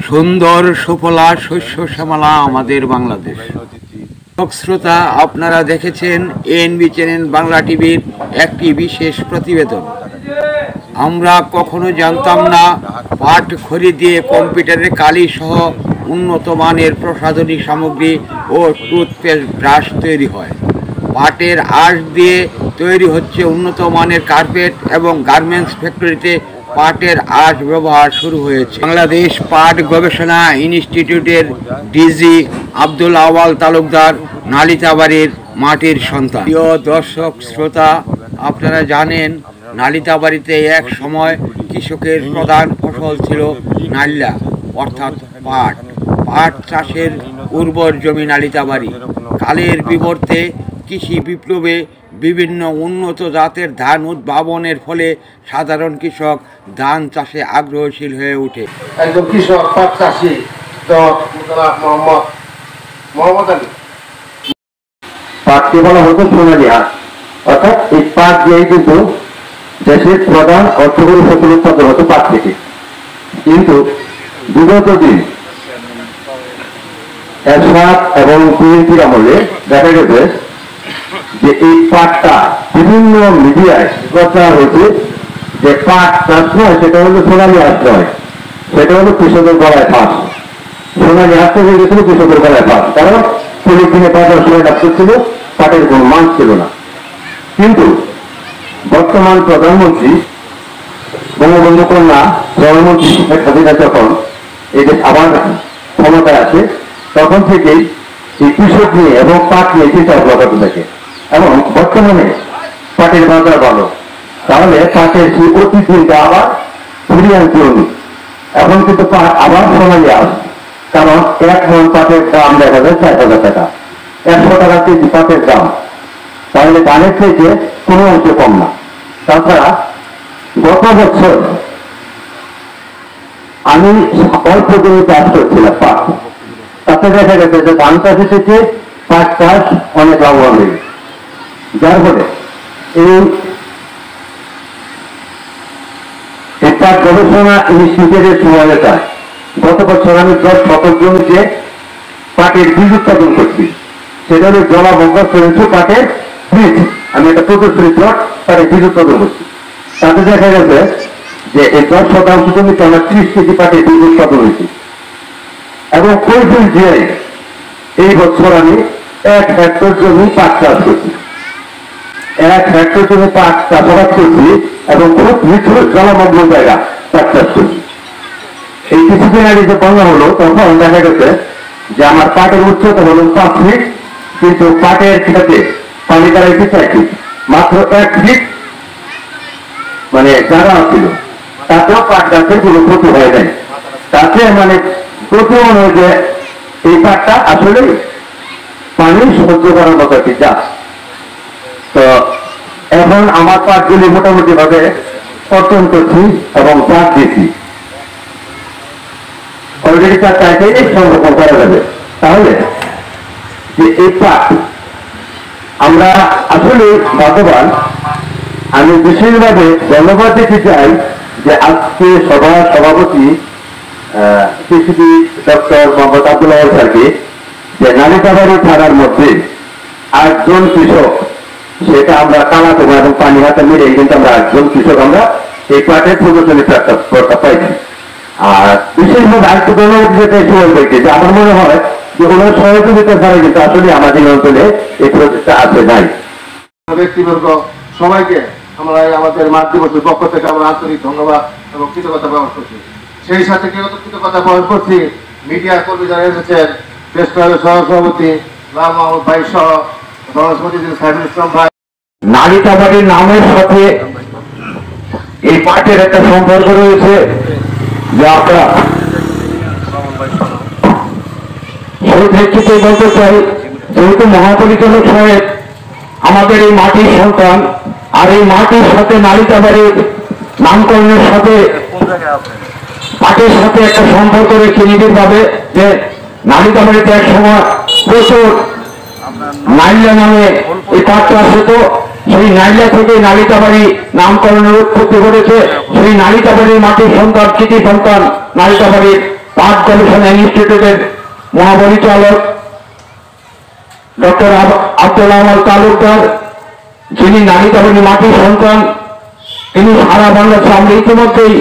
সুন্দর সুফলা শস্য শ্যামলা আমাদের বাংলাদেশ। শ্রোতা, আপনারা দেখেছেন এএনবি চ্যানেল বাংলা টিভির একটি বিশেষ প্রতিবেদন। আমরা কখনো জানতাম না পাট খড়ি দিয়ে কম্পিউটারের কালি সহ উন্নত মানের প্রসাধনী সামগ্রী ও টুথপেস্ট ব্রাশ তৈরি হয়। পাটের আঁশ দিয়ে তৈরি হচ্ছে উন্নত মানের কার্পেট এবং গার্মেন্টস ফ্যাক্টরিতে পাটের আঁশ ব্যবহার শুরু হয়েছে। বাংলাদেশ পাট গবেষণা ইনস্টিটিউটের ডিজি আব্দুল আওয়াল তালুকদার নালিতাবাড়ির মাটির সন্তান। প্রিয় দর্শক শ্রোতা, আপনারা জানেন নালিতাবাড়িতে এক সময় কৃষকের প্রধান ফসল ছিল নাল্লা অর্থাৎ পাট। পাট চাষের উর্বর জমি নালিতাবাড়ি। কালের বিবর্তে কৃষি বিপ্লবে বিভিন্ন উন্নত জাতের ধান উদ্ভাবনের ফলে সাধারণ কৃষক ধান চাষে আগ্রহশীল হয়ে ওঠে। একজন কৃষক পাট চাষি মোহাম্মদ আলী। পাটকে বলা হতো সোনালী হাট, অর্থাৎ এই পাট দিয়ে কিন্তু দেশের প্রধান অর্থকরী ফসল উৎপাদন হতো পাট থেকে। কিন্তু বিগত দিন এরশাদ এবং বিএনপির আমলে দেখা গেছে যে এই পাটটা বিভিন্ন মিডিয়ায় প্রচার হচ্ছে যে পাট চাষ নয়, সেটা হলো সোনালী হাট নয়, সেটা হলো কৃষকের গলায় ফাঁস। সোনালী হাট থেকে গেছিল কৃষকের গলায় ফাঁস, কারণ পুলিশ দিনে বাজার সময় ডাক্তার ছিল, পাটের কোনো মান ছিল না। কিন্তু বর্তমান প্রধানমন্ত্রী বঙ্গবন্ধু কন্যা প্রধানমন্ত্রী শেখ হাসিনা যখন এই দেশ আবার ক্ষমতায় আসে, তখন থেকেই এই কৃষক নিয়ে এবং পাট নিয়ে চিন্তা লাগাতে থাকে। এবং বর্তমানে পাটের বাজার ভালো, তাহলে পাটের সেই অতীত দিনটা আবার ফিরিয়ে আনতে হবে। এখন কিন্তু পাট আবার সোনালী আস, কারণ এক মন পাটের দাম দেখা যায় 4,000 টাকা, 100 টাকা কেজি পাটের দাম, তাহলে ধানের থেকে কোনো অংশ কম না। তাছাড়া গত বছর আমি অল্প জমি চাষ করছিলাম পাট, তাতে দেখা গেছে যে ধান চাষের থেকে পাট চাষ অনেক লাভবান হয়ে গেছে। যার ফলে এই পাট গবেষণা ইনস্টিটিউটের সহায়তায় গত বছর আমি 10 শতক জমিতে পাটের বীজ উৎপাদন করছি। সেটা হলো জলাবদ্ধ পাটের বীজ। আমি একটা প্রদর্শনী প্লট পাটের বীজ উৎপাদন করছি। তাতে দেখা গেছে যে এই 10 শতাংশ জমিতে আমার 30 কেজি পাটের বীজ উৎপাদন হয়েছে। এবং ওই বীজ দিয়ে এই বছর আমি 1 হেক্টর জমি পাট চাষ করছি। 1 হেক্টর জমি পাট চাষাবাদ করছি এবং খুব নিচু জলমগ্ন জায়গা পাট চাষ করছি। এই কিছুদিন আগে যে বন্যা হলো, তখন দেখা গেছে যে আমার পাটের উচ্চতা হলো 5 ফিট, কিন্তু পাটের খেতে পানি দাঁড়াইতে 4 ফিট, মাত্র 1 ফিট মানে জায়গা ছিল। তাতেও পাট গাছের কোনো ক্ষতি হয়ে যায়। তাতে মানে প্রতি মনে হয় যে এই পাটটা আসলে পানি সহ্য করার মতো একটি গাছ। তো এখন আমার পাটগুলি মোটামুটি ভাবে কর্তন করছি এবং চাষ দিচ্ছি। অলরেডি 4টায় সংরক্ষণ করা যাবে। তাহলে যে এই পাট আমরা আসলে ভাগ্যবান। আমি বিশেষভাবে ধন্যবাদ দিতে চাই যে আজকে সভার সভাপতি কৃষিবিদ ডক্টর মোহাম্মদ আব্দুল আওয়াল স্যারকে, যে নালিতাবাড়ি থানার মধ্যে 8 জন কৃষক, সেটা আমরা কালা তোমার এবং পানি হাতে মিলে কিন্তু আমরা 8 জন কৃষক আমরা এই পাটের প্রদর্শনী প্রস্তাব পাইছি। আর বিশেষভাবে আরেকটু ধন্যবাদ দিতে চাইছি যে আমার মনে হয় যে ওনার সহযোগিতা ছাড়া কিন্তু আসলে আমাদের অঞ্চলে এই প্রচেষ্টা আছে নাই। ব্যক্তিবর্গ সবাইকে আমরা আমাদের মাতৃবর্ষের পক্ষ থেকে আমরা আন্তরিক ধন্যবাদ এবং কৃতজ্ঞতা প্রকাশ করছি। সেই সাথে কৃতজ্ঞতা প্রকাশ করছি মিডিয়া কর্মী যারা এসেছেন, প্রেস ক্লাবের সহসভাপতি লাল মাহমুদ ভাই সহ সহসভাপতি সাইদুল ইসলাম ভাই। নালিতাবাড়ির নামের সাথে এই পাটের একটা সম্পর্ক রয়েছে, যে আমরা সেই প্রেক্ষিতে বলতে চাই, যেহেতু মহাপরিচালক সাহেব আমাদের এই মাটির সন্তান, আর এই মাটির সাথে নালিতাবাড়ির নামকরণের সাথে পাটের সাথে একটা সম্পর্ক রেখে নিবিড় ভাবে, যে নালিতাবাড়িতে এক সময় প্রচুর নাইলা নামে এই পাট চাষ হতো। সেই নাইলা থেকে নালিতাবাড়ি নামকরণের উৎপত্তি করেছে। সেই নালিতাবাড়ির মাটির সন্তান, কৃতি সন্তান নালিতাবাড়ির পাট গবেষণা ইনস্টিটিউটের মহাপরিচালক ডক্টর আব্দুল আওয়াল তালুকদার, যিনি নালিতাবাড়ি মাটির সন্তান, তিনি সারা বাংলাদেশে আমরা ইতিমধ্যেই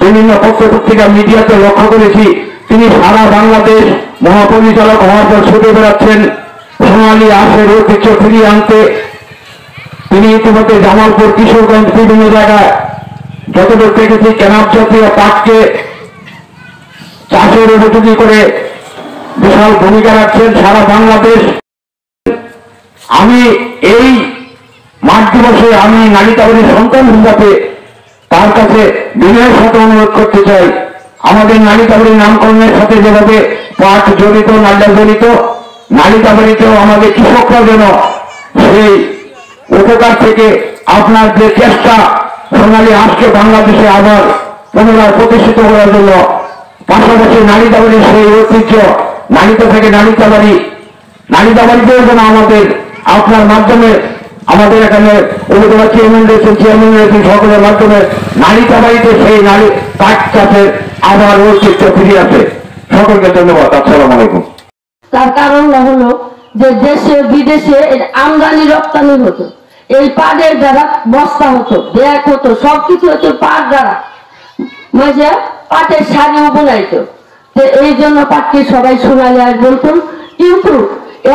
বিভিন্ন পত্রপত্রিকা মিডিয়াতে লক্ষ্য করেছি তিনি সারা বাংলাদেশ মহাপরিচালক হওয়ার পর ছুটে বেড়াচ্ছেন সোনালী আঁশের ঐতিহ্য ফিরিয়ে আনতে। তিনি ইতিমধ্যে জামালপুর, কিশোরগঞ্জ বিভিন্ন জায়গায় যতদূর দেখেছি কেনাব জাতীয় পাটকে চাষের উপযোগী করে বিশাল ভূমিকা রাখছেন সারা বাংলাদেশ। আমি এই মাঠ দিবসে আমি নালিতাবাড়ির সন্তান হিসাবে তার কাছে বিনয়ের সাথে অনুরোধ করতে চাই, আমাদের নালিতাবাড়ির নামকরণের সাথে যেভাবে পাট জড়িত, নালিয়া জড়িত, নালিতাবাড়িতেও আমাদের কৃষকরা যেন সেই উপকার থেকে আপনার যে চেষ্টা সোনালী আঁশকে বাংলাদেশে আবার পুনরায় প্রতিষ্ঠিত করার জন্য, পাশাপাশি নালিতাবাড়ির সেই ঐতিহ্য নালিতা থেকে নালিতাবাড়িতেও যেন আমাদের আপনার মাধ্যমে আমাদের এখানে উপজেলা চেয়ারম্যান রয়েছেন, চেয়ারম্যান রয়েছেন, সকলের মাধ্যমে নালিতাবাড়িতে সেই পাট চাষের আবার ঐতিহ্য ফিরে আসে। সকলকে ধন্যবাদ। আসসালামু আলাইকুম। তার কারণটা হলো যে দেশে বিদেশে আমদানি রপ্তানি হতো, এই পাটের দ্বারা বস্তা হতো, ব্যাগ হতো, সবকিছু হতো পাট দ্বারা, মাঝে পাটের শাড়িও বোনাইতো। এই জন্য পাটকে সবাই সোনালী আঁশ বলতো। কিন্তু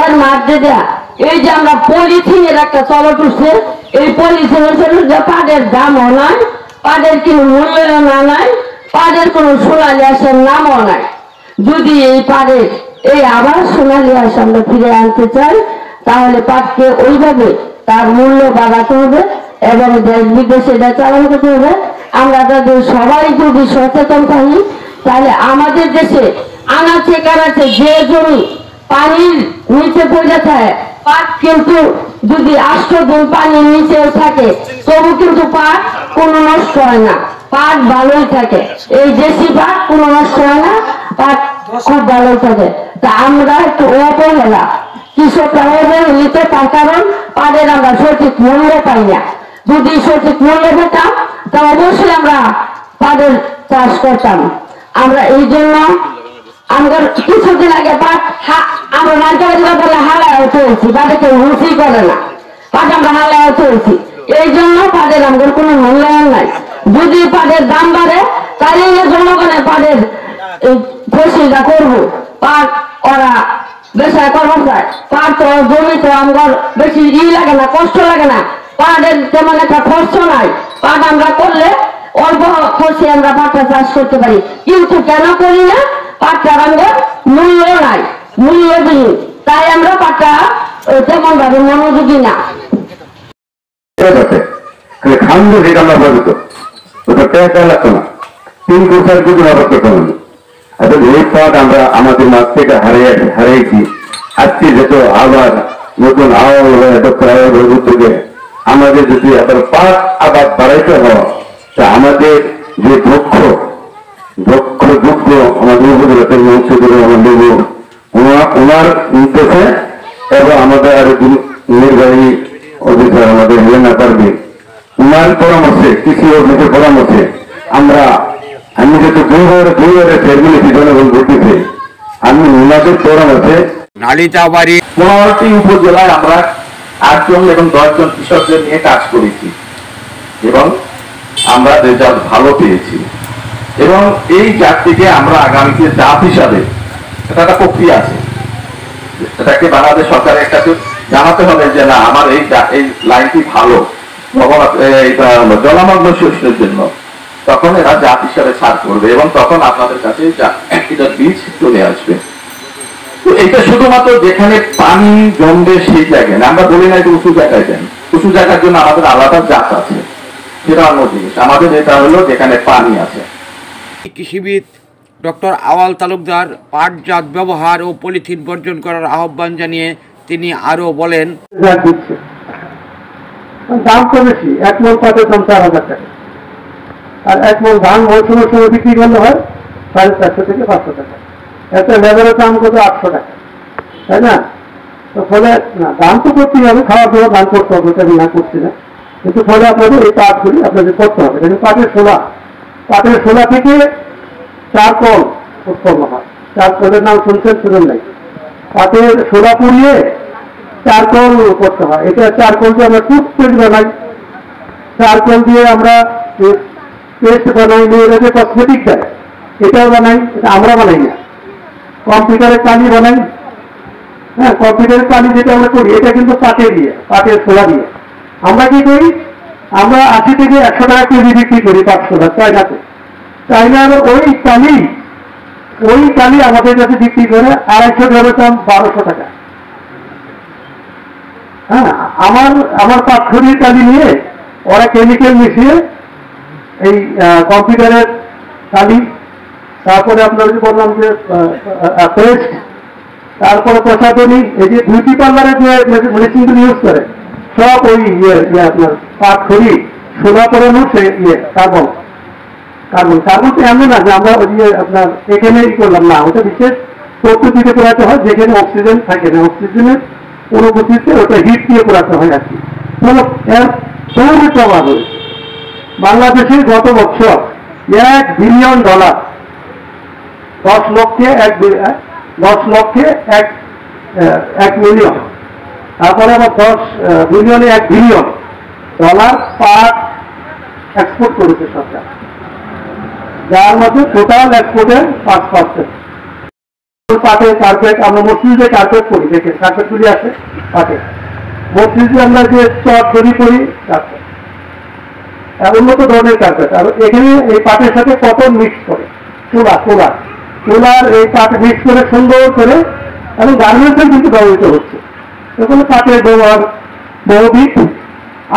এর মাঝে দেয়া এই যে আমরা পলিথিনের একটা চলট উঠছে, এই পলিথিনের যে পাটের দামও নাই, পাটের কোনো মূল্যও নাই, পাটের কোনো সোনালী আঁশের নামও নাই। যদি এই পাটের এই আবার সোনালী আঁশ আমরা ফিরে আনতে চাই, তাহলে পাটকে ওইভাবে তার মূল্য বাড়াতে হবে এবং দেশ বিদেশে এটা চালন করতে হবে। আমরা তাদের সবাই যদি সচেতন থাকি, তাহলে আমাদের দেশে আনাচে কানাচে যে জমি পানির নিচে পড়ে থাকে, পাট কিন্তু যদি 8 দিন পানির নিচে থাকে তবু কিন্তু পাট কোনো নষ্ট হয় না, পাট ভালোই থাকে। এই দেশি পাট কোনো নষ্ট হয় না, পাট খুব ভালোই থাকে। তা আমরা একটু অবহেলা, কৃষকরা অবহেলিত, তার কারণ পাটের আমরা সঠিক মূল্য পাই না। যদি সঠিক মূল্য পেতাম তা অবশ্যই আমরা পাটের চাষ করতাম। আমরা এই জন্য আমরা কিছুদিন আগে পাট আমরা নালিতাবাড়ি বলে হালায় চলছি, পাটে কেউ রুচি করে না, পাট আমরা হালায় চলছি। এই জন্য পাটের আমাদের কোনো মূল্যায়ন নাই। যদি পাটের দাম বাড়ে তাহলে জনগণের পাটের ফসলটা করবো, পাট ওরা বেশা করবো চায়। পাট তো জমি তো আমার বেশি লাগে না, কষ্ট লাগে না, পাটের তেমন একটা খরচ নাই। পাট আমরা করলে অল্প খরচে আমরা পাটটা চাষ করতে পারি, কিন্তু কেন করি না? পাটটার আমাদের মূল্য নাই, মূল্যবিহীন, তাই আমরা পাটটা তেমন ভাবে মনোযোগী না। খান্ড যেটা আমরা বলতো ওটা পেঁচা লাগতো না, 3 কোটি যদি ব্যবহার করতাম। আসলে এই পাট আমরা আমাদের মাছ থেকে হারিয়েছি। আজকে যেহেতু আবার নতুন ডক্টর আওয়াল উদ্যোগে আমাদের যদি আবার পাট আবার বাড়াইতে হয়, তা আমাদের যে দক্ষ আমাদের উপজেলাতে ওনার নির্দেশে এবং আমাদের আরো নির্বাহী অফিসার আমাদের হেলেনা পারভিন, উনার পরামর্শে, কৃষি অফিসের পরামর্শে আমি যেহেতু দুইবারে চেয়ারম্যান জনগণ ঘটিছে, আমি উনাদের পরামর্শে নালিতাবাড়ি 15টি উপজেলায় আমরা 8 জন এবং 10 জন কৃষকদের নিয়ে কাজ করেছি এবং আমরা রেজাল্ট ভালো পেয়েছি। এবং এই জাতটিকে আমরা আগামীতে জাত হিসাবে, এটা একটা প্রক্রিয়া আছে, এটাকে বাংলাদেশ সরকারের কাছে জানাতে হবে যে না আমার এই লাইনটি ভালো জলমগ্ন শস্যের জন্য, তখন এরা জাত হিসাবে ছাড় করবে এবং তখন আপনাদের কাছে এটার বীজ চলে আসবে। তো এটা শুধুমাত্র যেখানে পানি জমবে সেই জায়গায় না, আমরা বলি না যে উঁচু জায়গায় যান, উঁচু জায়গার জন্য আমাদের আলাদা জাত আছে, সেটা অন্য জিনিস। আমাদের এটা হলো যেখানে পানি আছে। কৃষিবিদ ডক্টর আওয়াল তালুকদার পাটজাত ব্যবহার ও পলিথিন বর্জন করার আহ্বান জানিয়ে তিনি আরো বলেন, দাম তো বেশি, 1 মণ পাটের দাম 4,000 টাকা, আর 1 মণ ধান মৌসুমের সময় বিক্রি করলে হয় 450 থেকে 500 টাকা। এতে লেবারের দাম কত 800 টাকা, তাই না? তো ফলে না, দাম তো করতেই হবে, খাওয়া দাওয়া দাম করতে হবে, এটা না করছি না, কিন্তু ফলে আপনাদের এই পাটগুলি আপনাদের করতে হবে। কিন্তু পাটের শোলা থেকে চারকোল উৎপন্ন হয়। চারকোলের নাম শুনছেন, শুনেন নাই? পাটের সোলা পুড়িয়ে চারকোল করতে হয়। এটা চারকোল দিয়ে আমরা টুথপেস্ট বানাই, চারকোল দিয়ে আমরা পেস্ট বানাই, মেয়েরা যে কসমেটিক দেয় এটাও বানাই, এটা আমরা বানাই না। কম্পিউটারের কালি বানাই, হ্যাঁ, কম্পিউটারের কালি যেটা আমরা করি এটা কিন্তু পাটের দিয়ে, পাটের সোলা দিয়ে। আমরা কি করি, আমরা 80 থেকে 100 টাকা কেজি বিক্রি করি পাট সোলা চায়নাতে। চায়নার ওই কালি আমাদের কাছে বিক্রি করে 250 গ্রামের দাম 1200 টাকা। হ্যাঁ, আমার পাটখড়ির কালি নিয়ে ওরা কেমিক্যাল মিশিয়ে এই কম্পিউটারের কালি, তারপরে আপনার যে বললাম যে পেস্ট, তারপরে প্রসাধনী, এই যে বিউটি পার্লারে যে মেডিসিনগুলো ইউজ করে সব ওই আপনার পাটখড়ি সোলা করানো সে কার্বন তো এমন না যে আমরা ওই আপনার এখানে করলাম না, ওটা বিশেষ পদ্ধতিতে করাতে হয় যেখানে অক্সিজেন থাকে না, অক্সিজেনের অনুভূতিতে ওটা হিট দিয়ে করাতে হয় আর কি। এর বহু প্রভাব হয়েছে। বাংলাদেশে গত বছর $1 বিলিয়ন, 10 লক্ষে 1 মিলিয়ন, তারপরে আবার 10 বিলিয়নে $1 বিলিয়ন পাট এক্সপোর্ট করেছে সরকার, যার মধ্যে টোটাল এক্সপোর্টের 5%। পাটের কার্পেট, আমরা মসজিদে কার্পেট করি, দেখে কার্পেটগুলি আছে পাটে, মসজিদে আমরা যে চট তৈরি করি কার্পেট, উন্নত ধরনের কার্পেট। আর এখানে এই পাটের সাথে কটন মিক্স করে, তোলার এই পাট মিক্স করে সুন্দর করে, এবং গার্মেন্টসে কিন্তু ব্যবহৃত হচ্ছে। এখানে পাটের ব্যবহার বহুবিধ।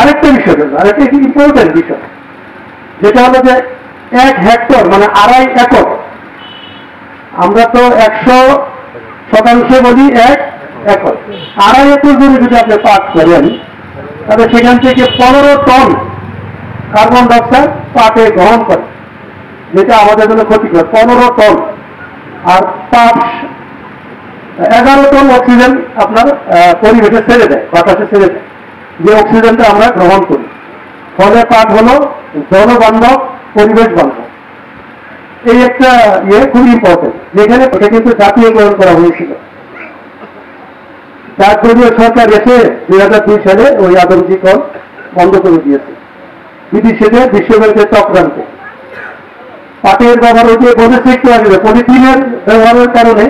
আরেকটা বিষয়, আরেকটা ইম্পর্টেন্ট বিষয়, যেটা হলো যে 1 হেক্টর মানে 2.5 একর, আমরা তো 100% বলি 1 একর, 2.5 একর জমি যদি আপনি পাট করেন তাহলে সেখান থেকে 15 টন কার্বন ডাইঅক্সাইড পাটে গ্রহণ করে, যেটা আমাদের জন্য ক্ষতিকর। 15 টন। আর পাট 11 টন অক্সিজেন আপনার পরিবেশে ছেড়ে দেয়, বাতাসে ছেড়ে দেয়, যে অক্সিজেনটা আমরা গ্রহণ করি। ফলে পাট হলো জলবান্ধব, পরিবেশ বান্ধব। এই একটা খুব ইম্পর্টেন্ট, যেখানে এটা কিন্তু জাতীয়করণ করা হয়েছিল। যার জন্য সরকার এসে 2002 সালে ওই আদমজীকরণ বন্ধ করে দিয়েছে, বিদেশে বিশ্বব্যাংকের চক্রান্তে। পাটের ব্যবহার ওই যে বলেছে একটু আগে, পলিথিনের ব্যবহারের কারণে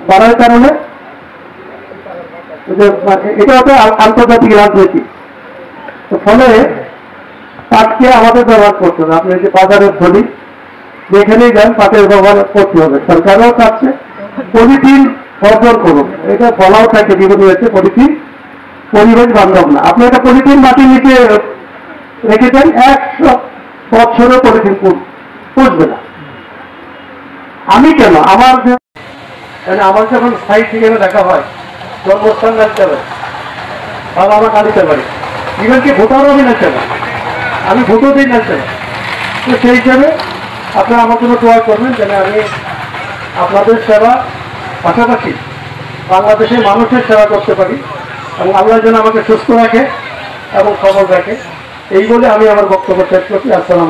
বাড়ার কারণে এটা হচ্ছে আন্তর্জাতিক রাজনীতি। তো ফলে পাটকে আমাদের ব্যবহার করতে হবে। আপনি যে বাজারের থলি যেখানেই যান পাটের ব্যবহার করতে হবে। সরকারও চাচ্ছে পলিথিন বর্জন করুন, এটা বলাও থাকে জীবন হয়েছে, পলিথিন পরিবেশ বান্ধব না। আপনি একটা পলিথিন মাটির নিচে রেখেছেন, 100 বছরও পলিথিন পুষবে না। আমি কেন, আমার যখন স্থায়ী ঠিকানা দেখা হয়, জন্মস্থান জানতে হবে, বাবা মা কালিতে পারি, ইভেন কি ভোটারও আমি জানতে পারি, আমি ভোটও দিই জানতে পারি। তো সেই হিসাবে আপনারা আমার জন্য দোয়া করবেন যেন আমি আপনাদের সেবা পাশাপাশি বাংলাদেশের মানুষের সেবা করতে পারি, এবং আল্লাহ যেন আমাকে সুস্থ রাখে এবং সবল রাখে। এই বলে আমি আমার বক্তব্য শেষ করছি। আসসালাম।